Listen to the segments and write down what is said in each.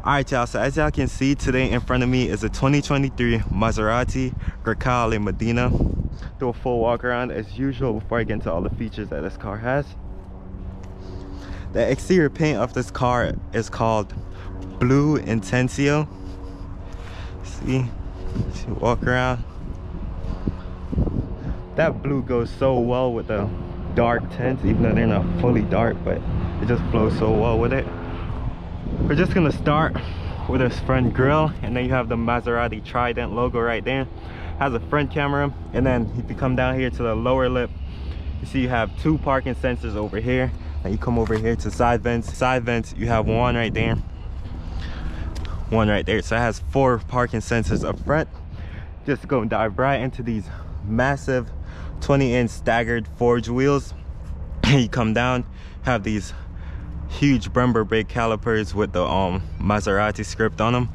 Alright y'all, so as y'all can see today in front of me is a 2023 Maserati Grecale Medina. Do a full walk around as usual before I get into all the features that this car has. The exterior paint of this car is called Blu Intenso. See, walk around. That blue goes so well with the dark tints, even though they're not fully dark, but it just flows so well with it. We're just gonna start with this front grille, and then you have the Maserati Trident logo right there. Has a front camera, and then if you come down here to the lower lip, you see you have two parking sensors over here. And you come over here to side vents. Side vents, you have one right there, one right there. So it has 4 parking sensors up front. Just go and dive right into these massive 20-inch staggered forged wheels. You come down, have these huge Brembo brake calipers with the Maserati script on them.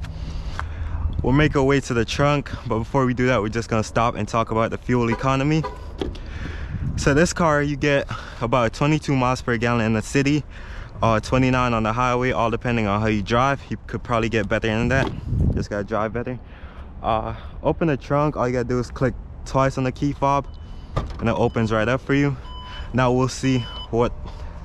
We'll make our way to the trunk, but before we do that, we're just gonna stop and talk about the fuel economy. So this car, you get about 22 miles per gallon in the city, 29 on the highway, all depending on how you drive. You could probably get better than that. Just gotta drive better. Open the trunk, all you gotta do is click twice on the key fob and it opens right up for you. Now we'll see what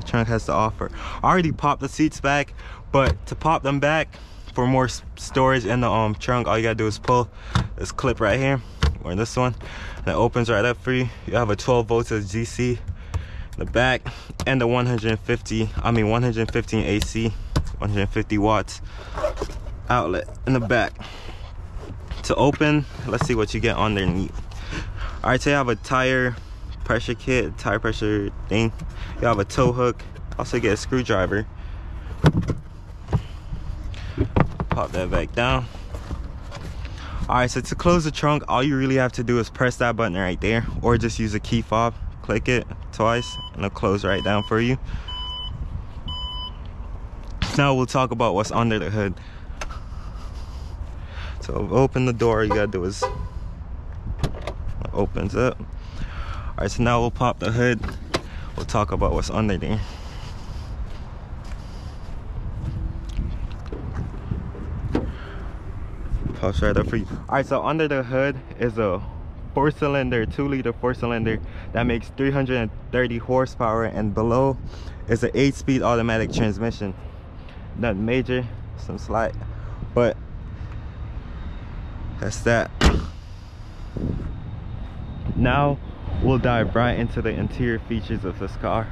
the trunk has to offer. I already popped the seats back, but to pop them back for more storage in the trunk, all you gotta do is pull this clip right here, or this one, and it opens right up for you. You have a 12 volts DC in the back, and the 115 AC, 150 watts outlet in the back. To open, let's see what you get underneath. All right, so you have a tire pressure kit, tire pressure thing. You have a tow hook, also get a screwdriver. Pop that back down. All right, so to close the trunk, all you really have to do is press that button right there, or just use a key fob. Click it twice and it'll close right down for you. Now we'll talk about what's under the hood. So open the door, you gotta do is it opens up. All right, so now we'll pop the hood. We'll talk about what's under there. Pops right up for you. All right, so under the hood is a 4-cylinder, 2-liter 4-cylinder that makes 330 horsepower, and below is an 8-speed automatic transmission. Nothing major, some slight, but that's that. Now we'll dive right into the interior features of this car.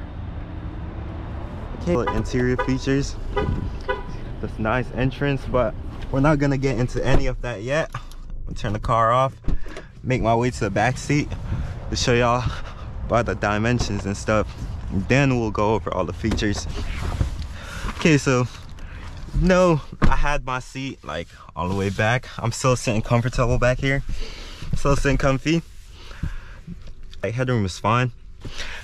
Okay, interior features. This nice entrance, but we're not gonna get into any of that yet. I'll turn the car off, make my way to the back seat to show y'all about the dimensions and stuff, and then we'll go over all the features. Okay, so no, I had my seat like all the way back. I'm still sitting comfortable back here, still sitting comfy. Like, headroom is fine.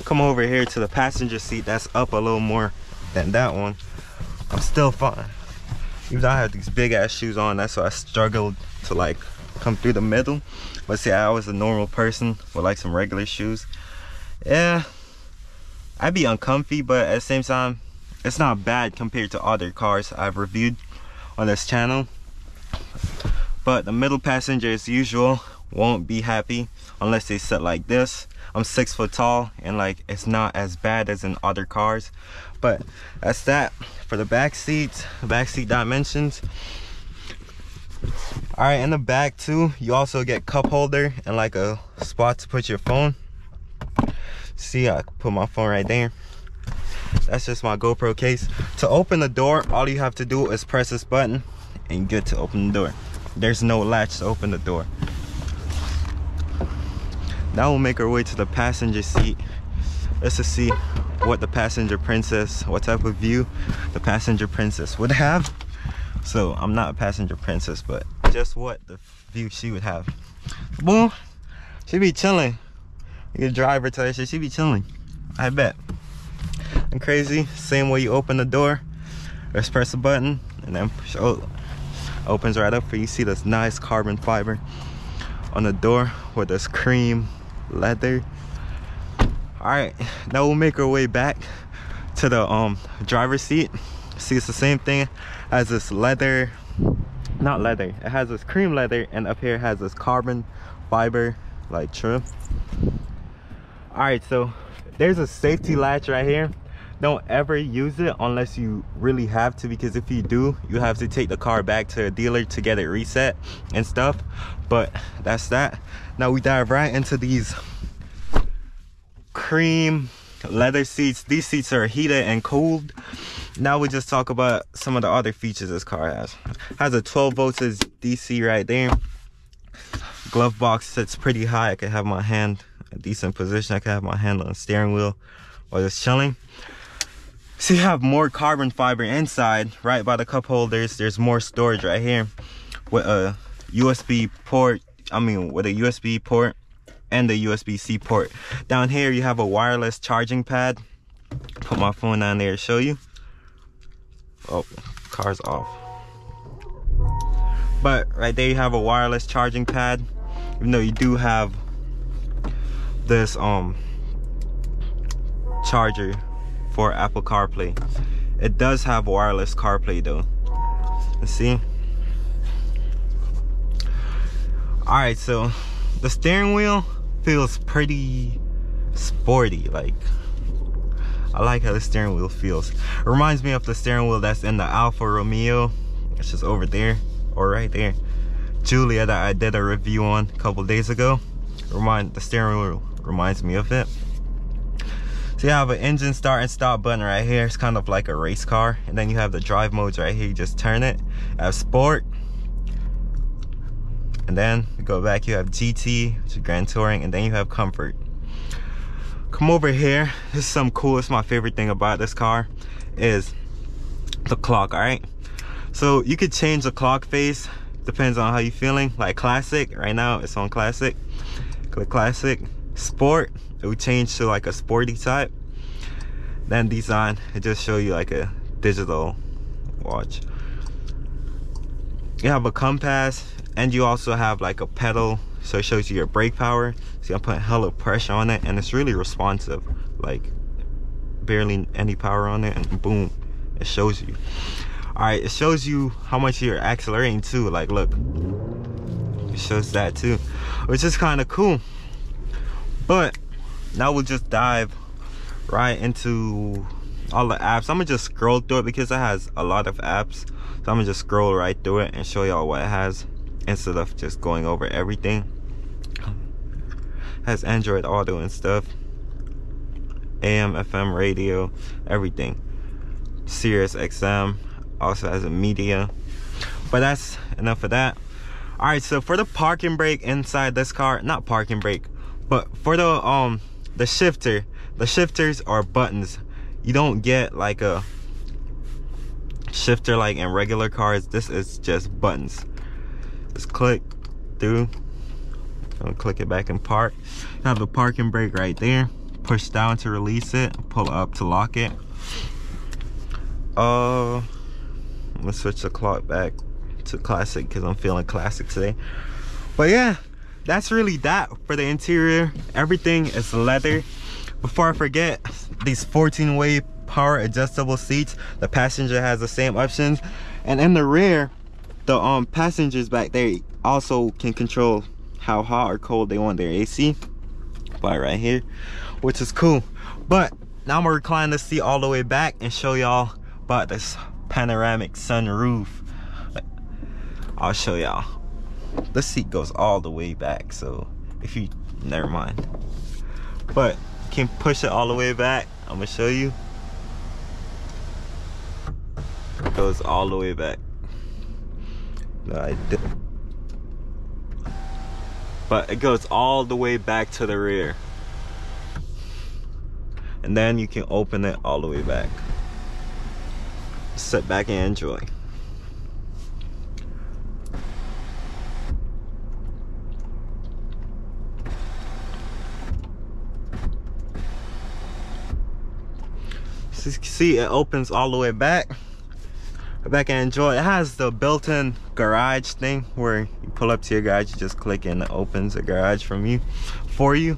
Come over here to the passenger seat, that's up a little more than that one. I'm still fine. Even though I have these big ass shoes on, that's why I struggled to like come through the middle. But see, I was a normal person with like some regular shoes. Yeah, I'd be uncomfy, but at the same time, it's not bad compared to other cars I've reviewed on this channel. But the middle passenger, as usual, won't be happy unless they sit like this. I'm 6 foot tall, and like it's not as bad as in other cars. But that's that for the back seats, back seat dimensions. All right, in the back too, you also get cup holder and like a spot to put your phone. See, I put my phone right there. That's just my GoPro case. To open the door, all you have to do is press this button and you get to open the door. There's no latch to open the door. Now we'll make our way to the passenger seat just to see what the passenger princess, what type of view the passenger princess would have. So I'm not a passenger princess, but just what the view she would have. Boom, she be chilling. You can drive her to that shit, she be chilling, I bet. And crazy, same way you open the door, just press the button and then push, opens right up for you. See this nice carbon fiber on the door with this cream leather. All right, now we'll make our way back to the driver's seat. See, it's the same thing as this leather, not leather, it has this cream leather, and up here it has this carbon fiber like trim. All right, so there's a safety latch right here. Don't ever use it unless you really have to, because if you do, you have to take the car back to a dealer to get it reset and stuff. But that's that. Now we dive right into these cream leather seats. These seats are heated and cooled. Now we just talk about some of the other features this car has. Has a 12 volts DC right there. Glove box sits pretty high. I can have my hand in a decent position. I can have my hand on the steering wheel while just chilling. So you have more carbon fiber inside, right by the cup holders. There's more storage right here with a USB port. With a USB port and the USB-C port. Down here you have a wireless charging pad. Put my phone down there to show you. Oh, car's off. But right there you have a wireless charging pad. Even though you do have this charger for Apple CarPlay, it does have wireless CarPlay though. Let's see. All right, so the steering wheel feels pretty sporty. Like, I like how the steering wheel feels. It reminds me of the steering wheel that's in the Alfa Romeo. It's just over there or right there. Julia, that I did a review on a couple days ago. The steering wheel reminds me of it. So you have an engine start and stop button right here. It's kind of like a race car. And then you have the drive modes right here. You just turn it. You have sport. And then you go back, you have GT, which is Grand Touring, and then you have comfort. Come over here. This is something cool. It's my favorite thing about this car is the clock, all right? So you could change the clock face. Depends on how you're feeling. Like classic, right now it's on classic. Click classic. Sport, it would change to like a sporty type. Then design, it just show you like a digital watch. You have a compass, and you also have like a pedal, so it shows you your brake power. See, I'm putting hella pressure on it, and it's really responsive. Like barely any power on it, and boom, it shows you. All right, it shows you how much you're accelerating too. Like, look, it shows that too, which is kind of cool. But now we'll just dive right into all the apps. I'm gonna just scroll through it because it has a lot of apps. So I'm gonna just scroll right through it and show y'all what it has instead of just going over everything. It has Android Auto and stuff. AM, FM radio, everything. Sirius XM also has a media. But that's enough of that. All right, so for the parking brake inside this car, not parking brake, but for the shifter, the shifters are buttons. You don't get like a shifter like in regular cars. This is just buttons. Just click through. I'll click it back in park. You have the parking brake right there. Push down to release it. Pull up to lock it. Let's switch the clock back to classic because I'm feeling classic today. But yeah, that's really that for the interior. Everything is leather. Before I forget, these 14-way power adjustable seats. The passenger has the same options, and in the rear, the passengers back there also can control how hot or cold they want their AC. But right here, which is cool. But now I'm gonna recline the seat all the way back and show y'all about this panoramic sunroof. I'll show y'all. The seat goes all the way back, so if you, never mind. But you can push it all the way back. I'm gonna show you. It goes all the way back. No, I did. But it goes all the way back to the rear. And then you can open it all the way back. Sit back and enjoy. See, it opens all the way back. Back and enjoy. It has the built-in garage thing where you pull up to your garage, you just click and it opens the garage for you.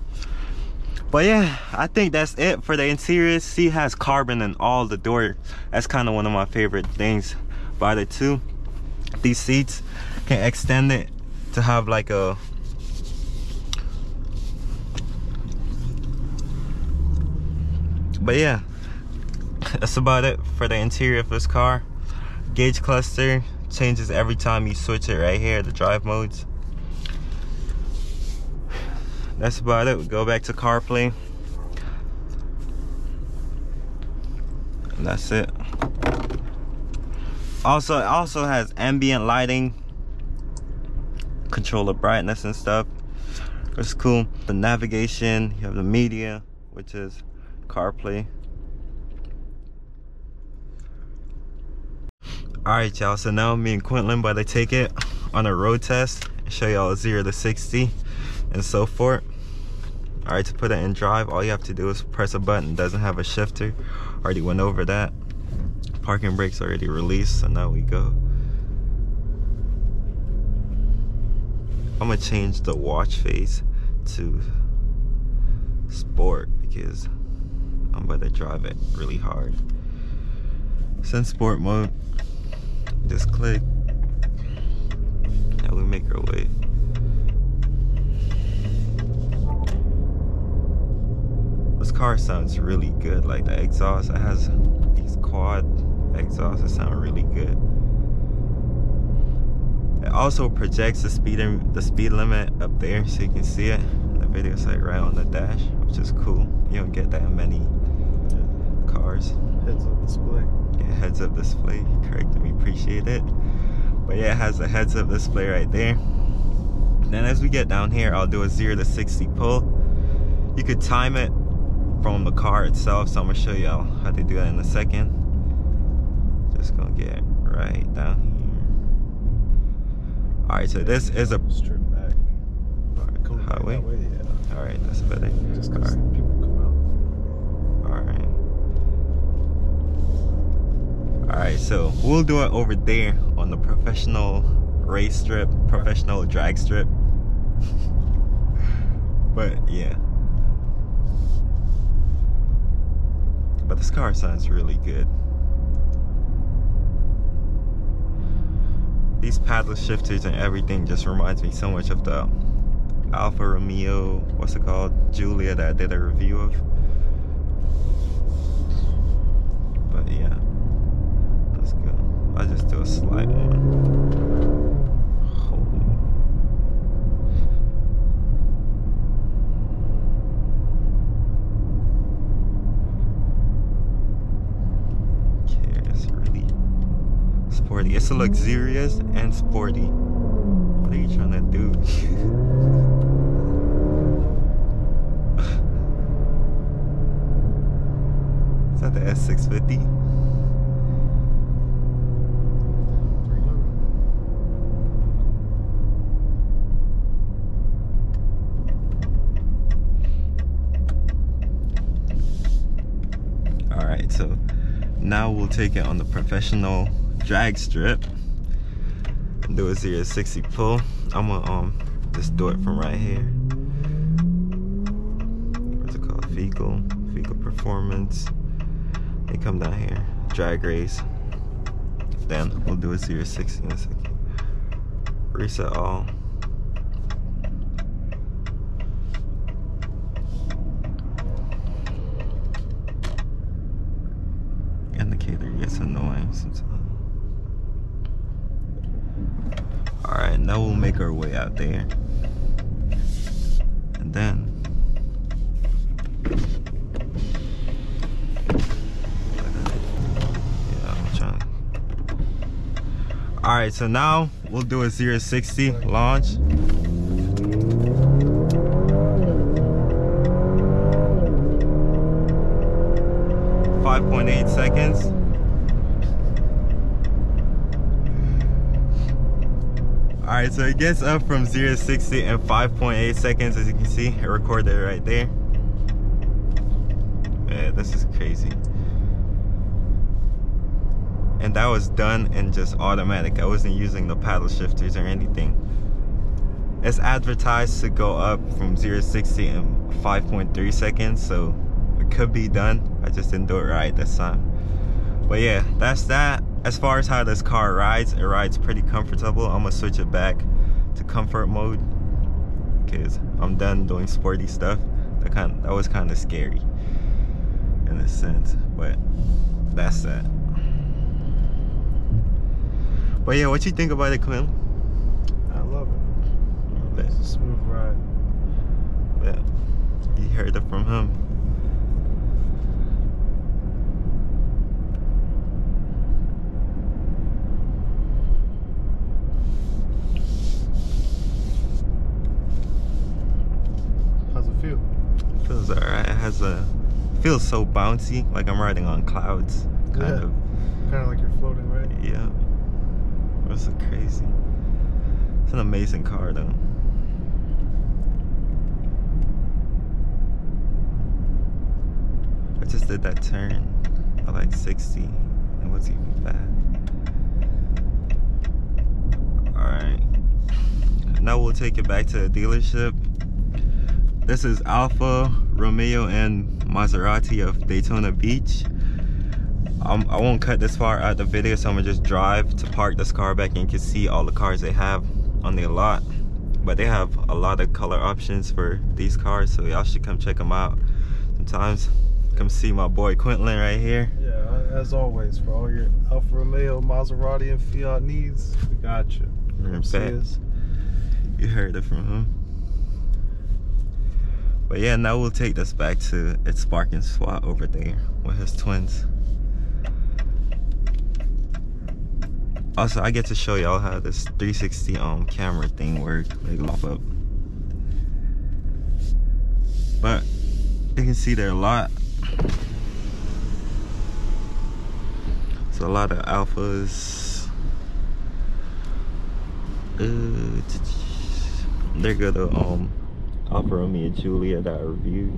But yeah, I think that's it for the interior. See, it has carbon in all the doors. That's kind of one of my favorite things about it too. These seats can extend it to have like a but yeah, that's about it for the interior of this car. Gauge cluster changes every time you switch it right here, the drive modes. That's about it. We go back to CarPlay. And that's it. Also, it also has ambient lighting, control the brightness and stuff. It's cool. The navigation, you have the media, which is CarPlay. Alright y'all, so now me and Quentin about to take it on a road test and show y'all 0 to 60 and so forth. Alright, to put it in drive, all you have to do is press a button. It doesn't have a shifter. Already went over that. Parking brakes already released, so now we go. I'm gonna change the watch face to sport because I'm about to drive it really hard. It's in sport mode. Just click. Now we make our way. This car sounds really good. Like the exhaust, it has these quad exhausts that sound really good. It also projects the speed limit up there, so you can see it. The video's like right on the dash, which is cool. You don't get that many cars. Heads up display. Yeah, heads up display. You corrected me, appreciate it. But yeah, it has a heads up display right there. Then as we get down here, I'll do a 0 to 60 pull. You could time it from the car itself, so I'm gonna show y'all how to do that in a second. Just gonna get right down here. Alright, so this is a strip back. Highway? That way, yeah. Alright, that's better. Just because people come out. Alright. Alright, so we'll do it over there on the professional race strip, professional drag strip. But yeah. But this car sounds really good. These paddle shifters and everything just reminds me so much of the Alfa Romeo, what's it called? Giulia, that I did a review of. But yeah, let's go. I'll just do a slight one. Sporty. It's a luxurious and sporty. What are you trying to do? Is that the S650? Alright, so now we'll take it on the professional drag strip and do a 0 to 60 pull. I'm gonna just do it from right here. What's it called? Vehicle performance. They come down here. Drag race. Then we'll do a 0 to 60 in a second. Reset all. Indicator gets annoying sometimes. Alright, now we'll make our way out there. And then yeah, I'm trying. Alright, so now we'll do a 0 to 60 launch. .8 seconds. Alright, so it gets up from 0 to 60 in 5.8 seconds. As you can see, it recorded it right there. Man, this is crazy. And that was done in just automatic. I wasn't using the paddle shifters or anything. It's advertised to go up from 0 to 60 in 5.3 seconds, so it could be done. I just didn't do it right this time. But yeah, that's that. As far as how this car rides, it rides pretty comfortable. I'm gonna switch it back to comfort mode because I'm done doing sporty stuff. That was kind of scary in a sense, but that's that. But yeah, what you think about it, Quinn? I love it. It's a smooth ride. Yeah, you heard it from him. How's it feel? Feels alright. It feels so bouncy, like I'm riding on clouds. Kind of like you're floating, right? Yeah. That's so crazy. It's an amazing car though. I just did that turn at like 60. It wasn't even bad. Alright. Now we'll take it back to the dealership. This is Alfa Romeo and Maserati of Daytona Beach. I won't cut this far out the video, so I'm gonna just drive to park this car back and you can see all the cars they have on their lot. But they have a lot of color options for these cars, so y'all should come check them out sometimes. Come see my boy Quentin right here. Yeah, as always, for all your Alfa Romeo, Maserati, and Fiat needs, we got you. You heard it from him. But yeah, now we'll take this back to its parking spot over there with his twins. Also, I get to show y'all how this 360 camera thing works. Like, pop up. But you can see there a lot. So a lot of Alphas. There go the Alfa Romeo and Julia that I reviewed.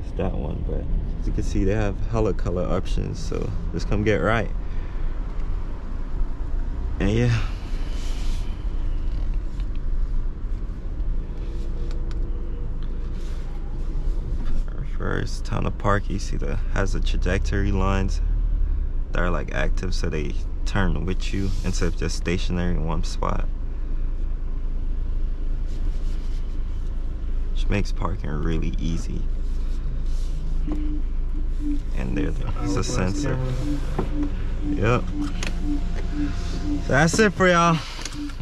It's that one, but as you can see, they have hella color options, so just come get right. And yeah. First time to park, you see has the trajectory lines that are like active, so they turn with you instead of just stationary in one spot. Which makes parking really easy. And there's a sensor. Yep. So that's it for y'all.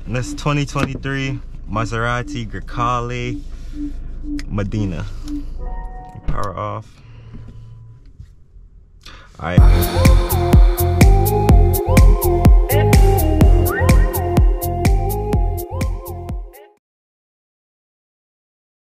This 2023 Maserati Grecale Medina. Power off. All right.